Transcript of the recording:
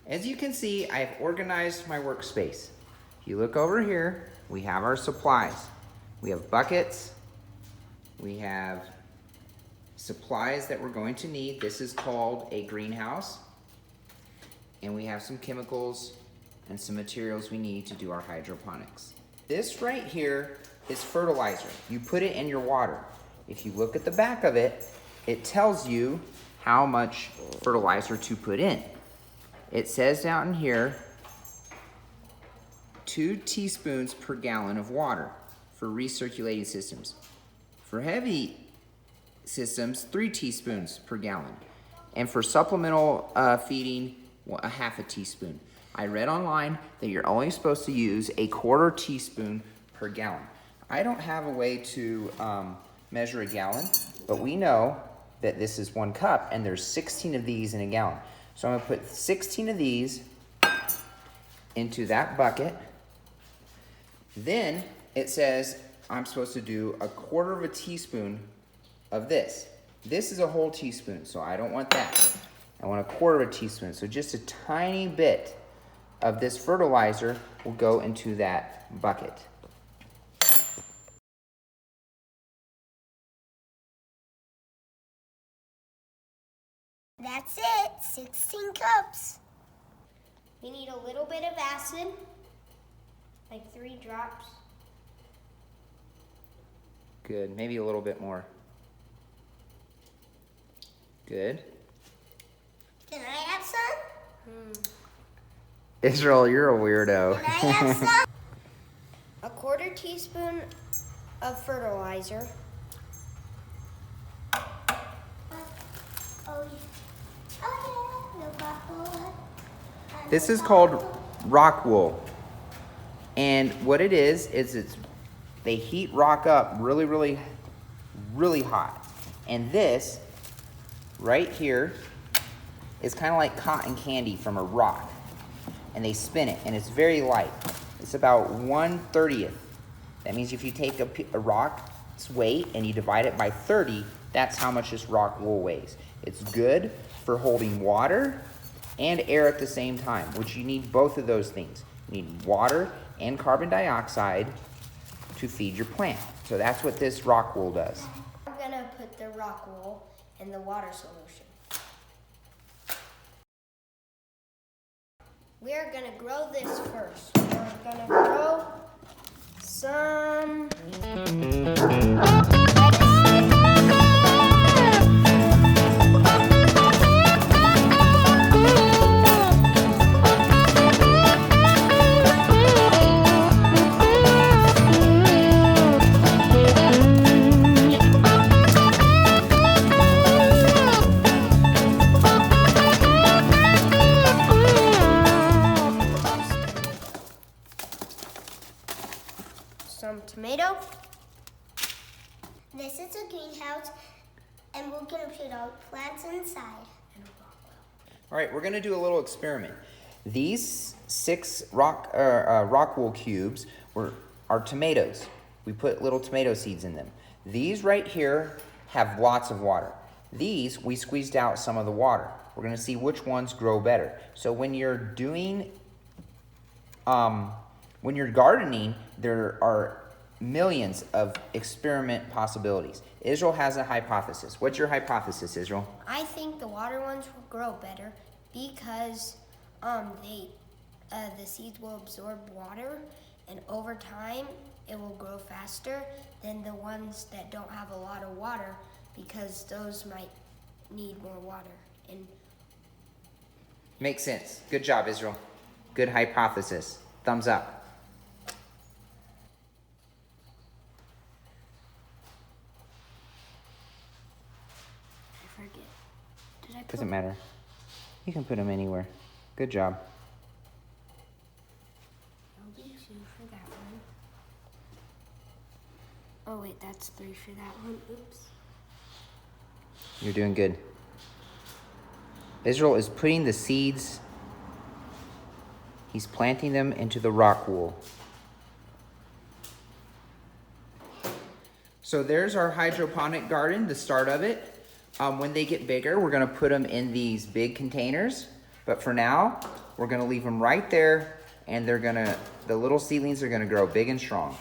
As you can see, I've organized my workspace. If you look over here, we have our supplies. We have buckets. We have supplies that we're going to need. This is called a greenhouse. And we have some chemicals and some materials we need to do our hydroponics. This right here is fertilizer. You put it in your water. If you look at the back of it, it tells you how much fertilizer to put in. It says down here, 2 teaspoons per gallon of water for recirculating systems. For heavy systems, 3 teaspoons per gallon. And for supplemental feeding, a half a teaspoon. I read online that you're only supposed to use a 1/4 teaspoon per gallon. I don't have a way to measure a gallon, but we know that this is 1 cup and there's 16 of these in a gallon. So I'm gonna put 16 of these into that bucket. Then it says I'm supposed to do a 1/4 teaspoon of this. This is a whole teaspoon, so I don't want that. I want a 1/4 teaspoon. So just a tiny bit of this fertilizer will go into that bucket. That's it, 16 cups. We need a little bit of acid, like 3 drops. Good, maybe a little bit more. Good. Can I have some? Israel, you're a weirdo. Can I have some? A 1/4 teaspoon of fertilizer. This is called Rockwool. And what it is they heat rock up really, really, really hot. And this right here is kind of like cotton candy from a rock. And they spin it, and it's very light. It's about 1/30. That means if you take a rock's weight and you divide it by 30, that's how much this rock wool weighs. It's good for holding water and air at the same time, which you need both of those things. You need water and carbon dioxide to feed your plant. So that's what this rock wool does. I'm gonna put the rock wool in the water solution. We are gonna grow this first. We're gonna grow some tomato. This is a greenhouse, and we're gonna put our plants inside. All right, we're gonna do a little experiment. These 6 Rockwool cubes are tomatoes. We put little tomato seeds in them. These right here have lots of water. These, we squeezed out some of the water. We're gonna see which ones grow better. So when you're doing, when you're gardening, there are millions of experiment possibilities. Israel has a hypothesis. What's your hypothesis, Israel? I think the water ones will grow better because the seeds will absorb water, and over time it will grow faster than the ones that don't have a lot of water, because those might need more water. And makes sense. Good job, Israel. Good hypothesis. Thumbs up. Doesn't matter. You can put them anywhere. Good job. I'll be 2 for that one. Oh wait, that's 3 for that one. Oops. You're doing good. Israel is putting the seeds, he's planting them into the rock wool. So there's our hydroponic garden, the start of it. When they get bigger, we're gonna put them in these big containers. But for now, We're gonna leave them right there, and the little seedlings are gonna grow big and strong.